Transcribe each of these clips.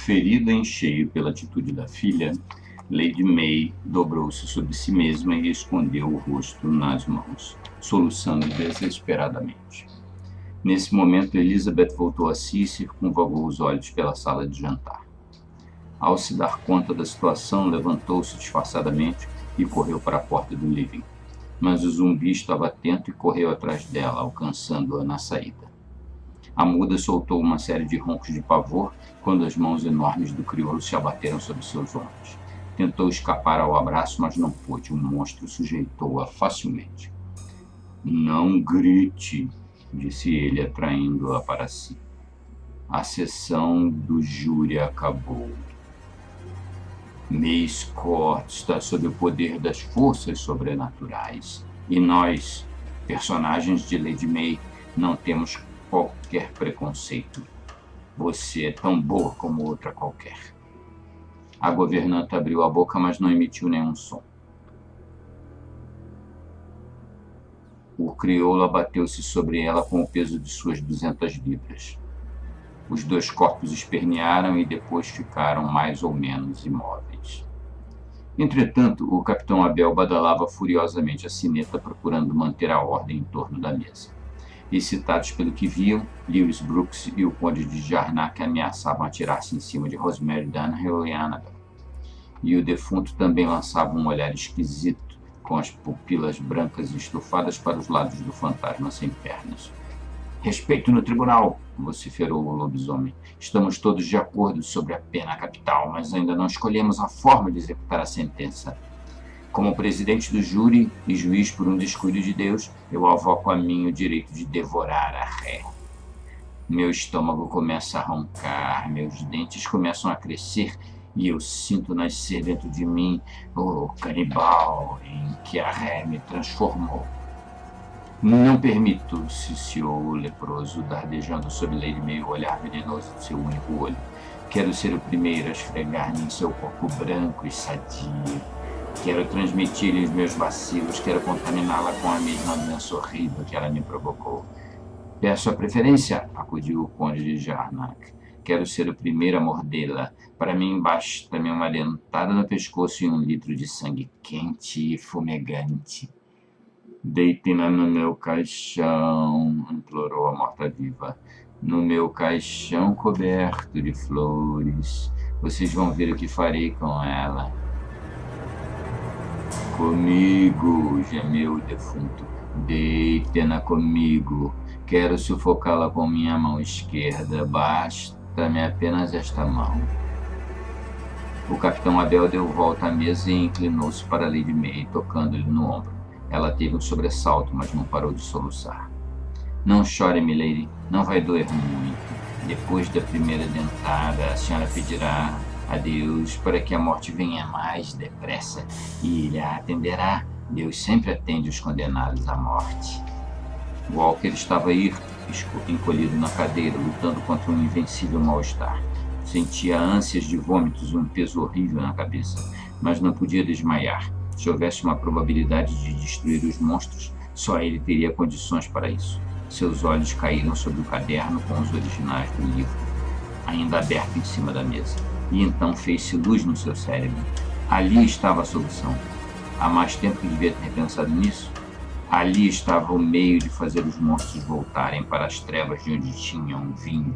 Ferida em cheio pela atitude da filha, Lady May dobrou-se sobre si mesma e escondeu o rosto nas mãos, soluçando desesperadamente. Nesse momento, Elizabeth voltou a si e circunvagou os olhos pela sala de jantar. Ao se dar conta da situação, levantou-se disfarçadamente e correu para a porta do living. Mas o zumbi estava atento e correu atrás dela, alcançando-a na saída. A muda soltou uma série de roncos de pavor quando as mãos enormes do crioulo se abateram sobre seus ombros. Tentou escapar ao abraço, mas não pôde. O monstro sujeitou-a facilmente. Não grite, disse ele, atraindo-a para si. A sessão do júri acabou. May Scott está sob o poder das forças sobrenaturais. E nós, personagens de Lady May, não temos qualquer preconceito. Você é tão boa como outra qualquer. A governanta abriu a boca, mas não emitiu nenhum som. O crioulo abateu-se sobre ela com o peso de suas 200 libras. Os dois corpos espernearam e depois ficaram mais ou menos imóveis. Entretanto, o capitão Abel badalava furiosamente a sineta, procurando manter a ordem em torno da mesa. Excitados pelo que viam, Lewis Brooks e o conde de Jarnac ameaçavam atirar-se em cima de Rosemary Dunhill e Annabel. E o defunto também lançava um olhar esquisito, com as pupilas brancas estufadas para os lados do fantasma sem pernas. Respeito no tribunal, vociferou o lobisomem. Estamos todos de acordo sobre a pena capital, mas ainda não escolhemos a forma de executar a sentença. Como presidente do júri e juiz por um descuido de Deus, eu avoco a mim o direito de devorar a ré. Meu estômago começa a roncar, meus dentes começam a crescer e eu sinto nascer dentro de mim o canibal em que a ré me transformou. Não permito, ciciou o leproso, dardejando sobre Lady May o olhar venenoso do seu único olho. Quero ser o primeiro a esfregar-me em seu corpo branco e sadio. Quero transmitir-lhe os meus vacilos, quero contaminá-la com a mesma doença horrível que ela me provocou. Peço a preferência, acudiu o conde de Jarnac. Quero ser o primeiro a mordê-la. Para mim, basta-me uma dentada no pescoço e 1 litro de sangue quente e fumegante. Deite-na no meu caixão, implorou a morta-viva. No meu caixão coberto de flores. Vocês vão ver o que farei com ela. Comigo, gemeu o defunto. Deite-na comigo. Quero sufocá-la com minha mão esquerda. Basta-me apenas esta mão. O capitão Abel deu volta à mesa e inclinou-se para Lady May, tocando-lhe no ombro. Ela teve um sobressalto, mas não parou de soluçar. Não chore, milady. Não vai doer muito. Depois da primeira dentada, a senhora pedirá a Deus para que a morte venha mais depressa e ele a atenderá. Deus sempre atende os condenados à morte. Walker estava encolhido na cadeira, lutando contra um invencível mal-estar. Sentia ânsias de vômitos e um peso horrível na cabeça, mas não podia desmaiar. Se houvesse uma probabilidade de destruir os monstros, só ele teria condições para isso. Seus olhos caíram sobre o caderno com os originais do livro, ainda aberto em cima da mesa. E então fez-se luz no seu cérebro. Ali estava a solução. Há mais tempo que devia ter pensado nisso. Ali estava o meio de fazer os monstros voltarem para as trevas de onde tinham vindo.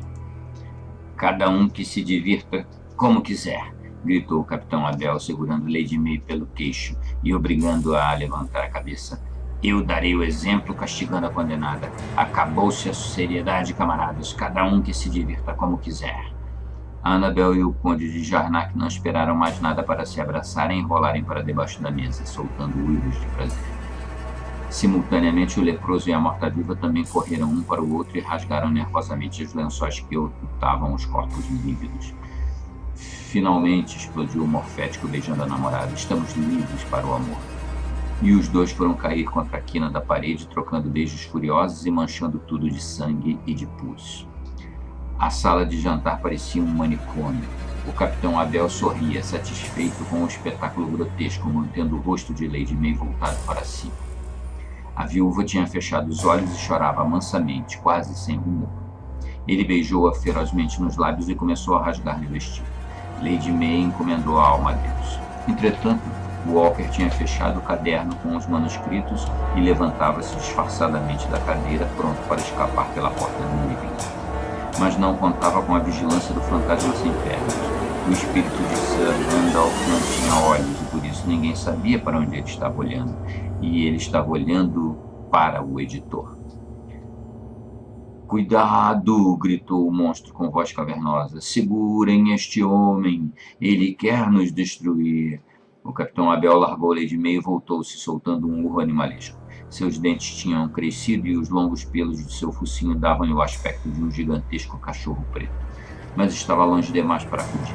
Cada um que se divirta como quiser, gritou o capitão Abel, segurando Lady May pelo queixo e obrigando-a a levantar a cabeça. Eu darei o exemplo castigando a condenada. Acabou-se a seriedade, camaradas. Cada um que se divirta como quiser. Annabel e o conde de Jarnac não esperaram mais nada para se abraçarem e enrolarem para debaixo da mesa, soltando uivos de prazer. Simultaneamente, o leproso e a morta-viva também correram um para o outro e rasgaram nervosamente os lençóis que ocultavam os corpos lívidos. Finalmente, explodiu o morfético beijando a namorada. Estamos livres para o amor. E os dois foram cair contra a quina da parede, trocando beijos furiosos e manchando tudo de sangue e de pus. A sala de jantar parecia um manicômio. O capitão Abel sorria, satisfeito com o espetáculo grotesco, mantendo o rosto de Lady May voltado para si. A viúva tinha fechado os olhos e chorava mansamente, quase sem rumor. Ele beijou-a ferozmente nos lábios e começou a rasgar-lhe o vestido. Lady May encomendou a alma a Deus. Entretanto, Walker tinha fechado o caderno com os manuscritos e levantava-se disfarçadamente da cadeira, pronto para escapar pela porta do living. Mas não contava com a vigilância do fantasma sem pernas. O espírito de Sir Randolph não tinha olhos e por isso ninguém sabia para onde ele estava olhando. E ele estava olhando para o editor. "Cuidado!" gritou o monstro com voz cavernosa. "Segurem este homem! Ele quer nos destruir!" O capitão Abel largou Lady May e voltou-se, soltando um urro animalesco. Seus dentes tinham crescido e os longos pelos de seu focinho davam-lhe o aspecto de um gigantesco cachorro preto. Mas estava longe demais para acudir.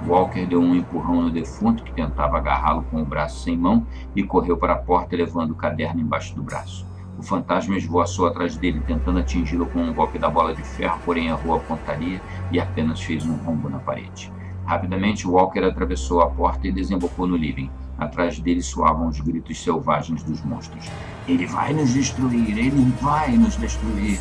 Walker deu um empurrão no defunto, que tentava agarrá-lo com o braço sem mão, e correu para a porta, levando o caderno embaixo do braço. O fantasma esvoaçou atrás dele, tentando atingi-lo com um golpe da bola de ferro, porém errou a pontaria e apenas fez um rombo na parede. Rapidamente, Walker atravessou a porta e desembocou no living. Atrás dele soavam os gritos selvagens dos monstros. "Ele vai nos destruir! Ele vai nos destruir!"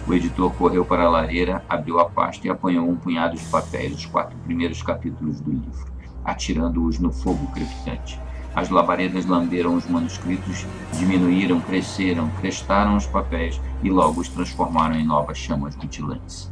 O editor correu para a lareira, abriu a pasta e apanhou um punhado de papéis, os 4 primeiros capítulos do livro, atirando-os no fogo crepitante. As labaredas lamberam os manuscritos, diminuíram, cresceram, crestaram os papéis e logo os transformaram em novas chamas rutilantes.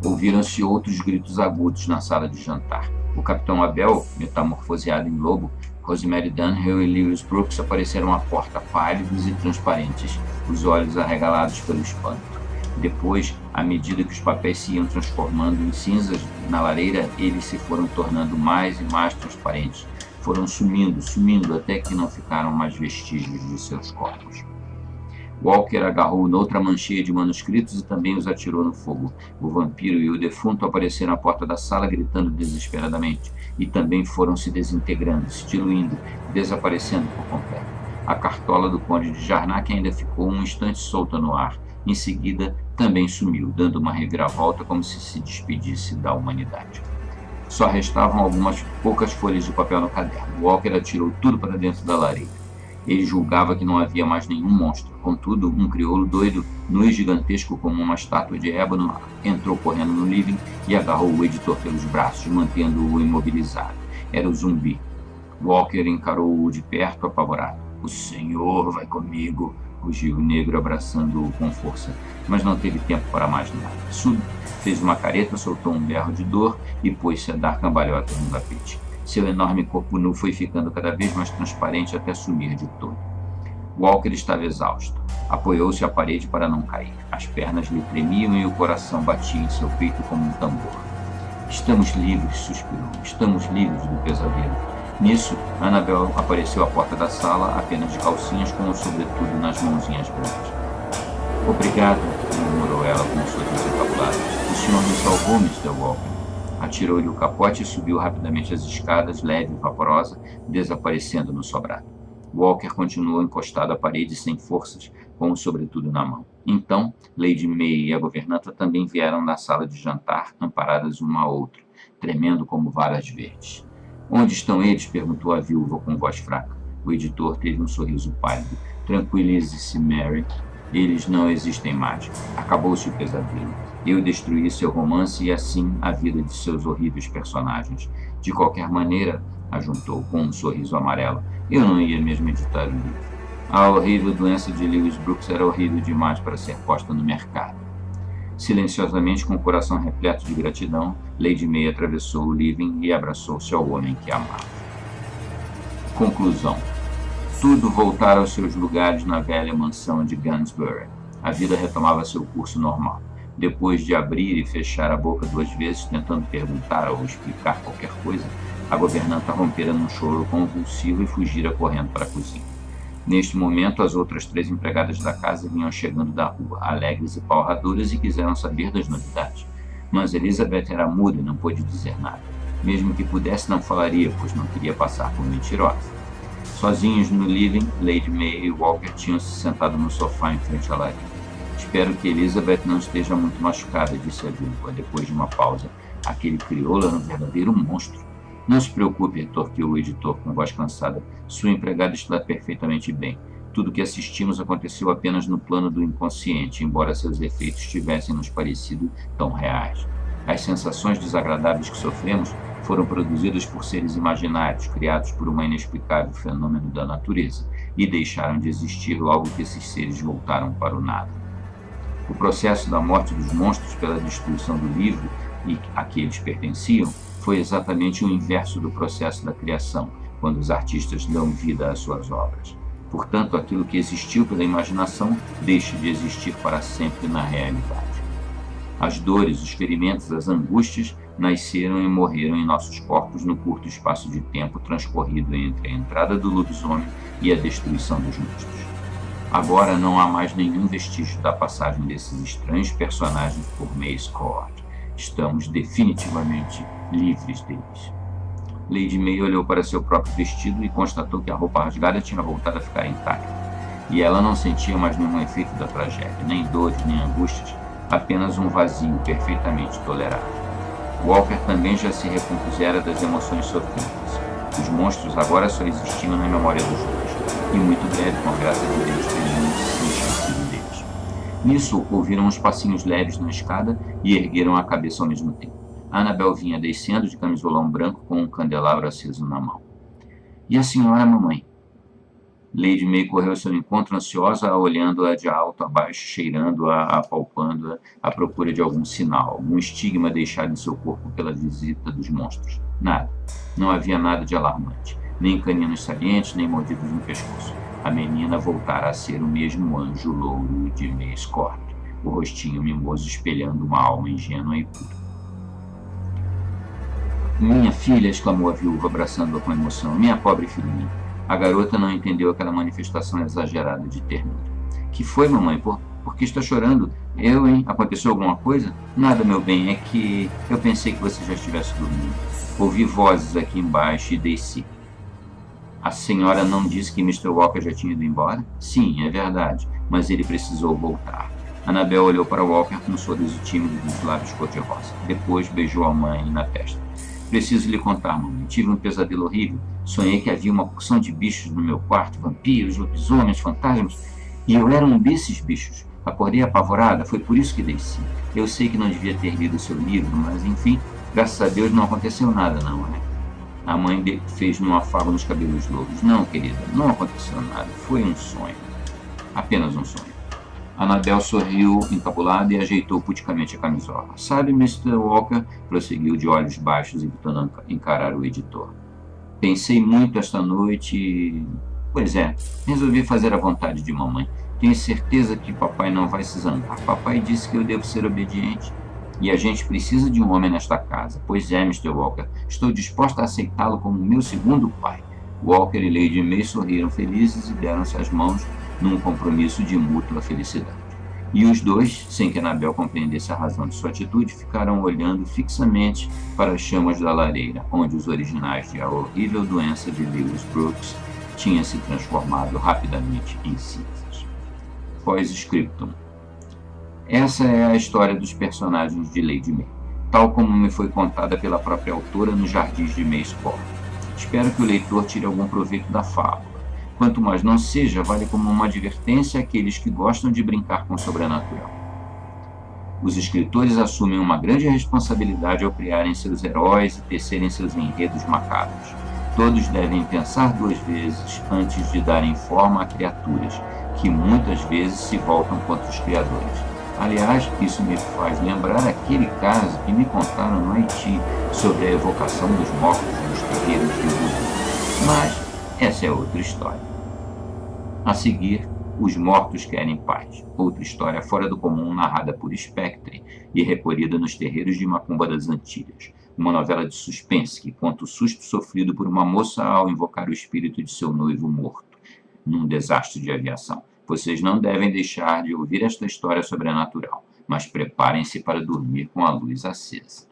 Ouviram-se outros gritos agudos na sala de jantar. O capitão Abel, metamorfoseado em lobo, Rosemary Dunhill e Lewis Brooks apareceram à porta, pálidos e transparentes, os olhos arregalados pelo espanto. Depois, à medida que os papéis se iam transformando em cinzas na lareira, eles se foram tornando mais e mais transparentes. Foram sumindo, até que não ficaram mais vestígios de seus corpos. Walker agarrou noutra mancheia de manuscritos e também os atirou no fogo. O vampiro e o defunto apareceram à porta da sala, gritando desesperadamente, e também foram se desintegrando, se diluindo, desaparecendo por completo. A cartola do conde de Jarnac ainda ficou um instante solta no ar. Em seguida, também sumiu, dando uma reviravolta como se despedisse da humanidade. Só restavam algumas poucas folhas de papel no caderno. Walker atirou tudo para dentro da lareira. Ele julgava que não havia mais nenhum monstro. Contudo, um crioulo doido, nu e gigantesco como uma estátua de ébano, entrou correndo no living e agarrou o editor pelos braços, mantendo-o imobilizado. Era o zumbi. Walker encarou-o de perto, apavorado. "O senhor vai comigo", rugiu o negro, abraçando-o com força, mas não teve tempo para mais nada. Sud fez uma careta, soltou um berro de dor e pôs-se a dar cambalhotas no tapete. Seu enorme corpo nu foi ficando cada vez mais transparente até sumir de todo. Walker estava exausto. Apoiou-se à parede para não cair. As pernas lhe tremiam e o coração batia em seu peito como um tambor. "Estamos livres", suspirou. "Estamos livres do pesadelo." Nisso, Annabel apareceu à porta da sala, apenas de calcinhas, com o sobretudo nas mãozinhas brancas. "Obrigado", murmurou ela com um sorriso encabulado. "O senhor me salvou, Mr. Walker." Atirou-lhe o capote e subiu rapidamente as escadas, leve e vaporosa, desaparecendo no sobrado. Walker continuou encostado à parede sem forças, com o sobretudo na mão. Então, Lady May e a governanta também vieram da sala de jantar, amparadas uma a outra, tremendo como varas verdes. "Onde estão eles?" perguntou a viúva com voz fraca. O editor teve um sorriso pálido. "Tranquilize-se, Mary. Eles não existem mais. Acabou-se o pesadelo. Eu destruí seu romance e assim a vida de seus horríveis personagens. De qualquer maneira", ajuntou com um sorriso amarelo, "eu não ia mesmo editar o livro. A horrível doença de Lewis Brooks era horrível demais para ser posta no mercado." Silenciosamente, com o coração repleto de gratidão, Lady May atravessou o living e abraçou-se ao homem que amava. Conclusão. Tudo voltara aos seus lugares na velha mansão de Gunsbury. A vida retomava seu curso normal. Depois de abrir e fechar a boca 2 vezes, tentando perguntar ou explicar qualquer coisa, a governanta rompera num choro convulsivo e fugira correndo para a cozinha. Neste momento, as outras 3 empregadas da casa vinham chegando da rua, alegres e palradoras, e quiseram saber das novidades. Mas Elizabeth era muda e não pôde dizer nada. Mesmo que pudesse, não falaria, pois não queria passar por mentirosa. Sozinhos no living, Lady May e Walker tinham se sentado no sofá em frente à lareira. "Espero que Elizabeth não esteja muito machucada", disse a viúva, depois de uma pausa. "Aquele crioulo era um verdadeiro monstro." "Não se preocupe", retorquiu o editor com voz cansada. "Sua empregada está perfeitamente bem. Tudo o que assistimos aconteceu apenas no plano do inconsciente, embora seus efeitos tivessem nos parecido tão reais. As sensações desagradáveis que sofremos foram produzidas por seres imaginários, criados por um inexplicável fenômeno da natureza, e deixaram de existir logo que esses seres voltaram para o nada. O processo da morte dos monstros pela destruição do livro a que eles pertenciam foi exatamente o inverso do processo da criação, quando os artistas dão vida às suas obras. Portanto, aquilo que existiu pela imaginação deixa de existir para sempre na realidade. As dores, os ferimentos, as angústias nasceram e morreram em nossos corpos no curto espaço de tempo transcorrido entre a entrada do lobisomem e a destruição dos monstros. Agora não há mais nenhum vestígio da passagem desses estranhos personagens por Maze Court. Estamos definitivamente livres deles. Lady May olhou para seu próprio vestido e constatou que a roupa rasgada tinha voltado a ficar intacta. E ela não sentia mais nenhum efeito da tragédia, nem dores, nem angústias, apenas um vazio perfeitamente tolerável. Walker também já se recompusera das emoções sofridas. Os monstros agora só existiam na memória dos dois, e muito breve, com a graça de Deus, teriam se esquecido deles. Nisso, ouviram uns passinhos leves na escada e ergueram a cabeça ao mesmo tempo. Annabel vinha descendo de camisolão branco com um candelabro aceso na mão. E a senhora, mamãe? Lady May correu ao seu encontro, ansiosa, olhando-a de alto a baixo, cheirando-a, apalpando-a, à procura de algum sinal, algum estigma deixado em seu corpo pela visita dos monstros. Nada. Não havia nada de alarmante. Nem caninos salientes, nem mordidos no pescoço. A menina voltara a ser o mesmo anjo louro de Maze Court, o rostinho mimoso espelhando uma alma ingênua e pura. Minha filha, exclamou a viúva, abraçando-a com emoção. Minha pobre filhinha. A garota não entendeu aquela manifestação exagerada de ternura. Que foi, mamãe? Por que está chorando? Eu, hein? Aconteceu alguma coisa? Nada, meu bem, é que eu pensei que você já estivesse dormindo. Ouvi vozes aqui embaixo e desci. A senhora não disse que Mr. Walker já tinha ido embora? Sim, é verdade, mas ele precisou voltar. Annabel olhou para Walker com um sorriso tímido dos lábios cor-de-rosa. Depois beijou a mãe na testa. Preciso lhe contar, mamãe. Tive um pesadelo horrível. Sonhei que havia uma porção de bichos no meu quarto, vampiros, lobisomens, fantasmas, e eu era um desses bichos. Acordei apavorada, foi por isso que desci. Eu sei que não devia ter lido o seu livro, mas enfim, graças a Deus não aconteceu nada, não é? A mãe fez-me um afago nos cabelos louros. Não, querida, não aconteceu nada. Foi um sonho. Apenas um sonho. Annabel sorriu encabulada e ajeitou puticamente a camisola. Sabe, Mr. Walker, prosseguiu de olhos baixos, evitando encarar o editor. Pensei muito esta noite e... Pois é, resolvi fazer a vontade de mamãe. Tenho certeza que papai não vai se zangar. Papai disse que eu devo ser obediente. E a gente precisa de um homem nesta casa. Pois é, Mr. Walker, estou disposta a aceitá-lo como meu segundo pai. Walker e Lady May sorriram felizes e deram-se as mãos num compromisso de mútua felicidade. E os dois, sem que Annabel compreendesse a razão de sua atitude, ficaram olhando fixamente para as chamas da lareira, onde os originais de A Horrível Doença de Lewis Brooks tinham se transformado rapidamente em cinzas. Pós-scriptum. Essa é a história dos personagens de Lady May, tal como me foi contada pela própria autora nos Jardins de Maze Court. Espero que o leitor tire algum proveito da fábula. Quanto mais não seja, vale como uma advertência àqueles que gostam de brincar com o sobrenatural. Os escritores assumem uma grande responsabilidade ao criarem seus heróis e tecerem seus enredos macabros. Todos devem pensar duas vezes antes de darem forma a criaturas, que muitas vezes se voltam contra os criadores. Aliás, isso me faz lembrar aquele caso que me contaram no Haiti sobre a evocação dos mortos nos terreiros de voodoo. Mas essa é outra história. A seguir, Os Mortos Querem Paz, outra história fora do comum narrada por Spectre e recolhida nos terreiros de Macumba das Antilhas, uma novela de suspense que conta o susto sofrido por uma moça ao invocar o espírito de seu noivo morto, num desastre de aviação. Vocês não devem deixar de ouvir esta história sobrenatural, mas preparem-se para dormir com a luz acesa.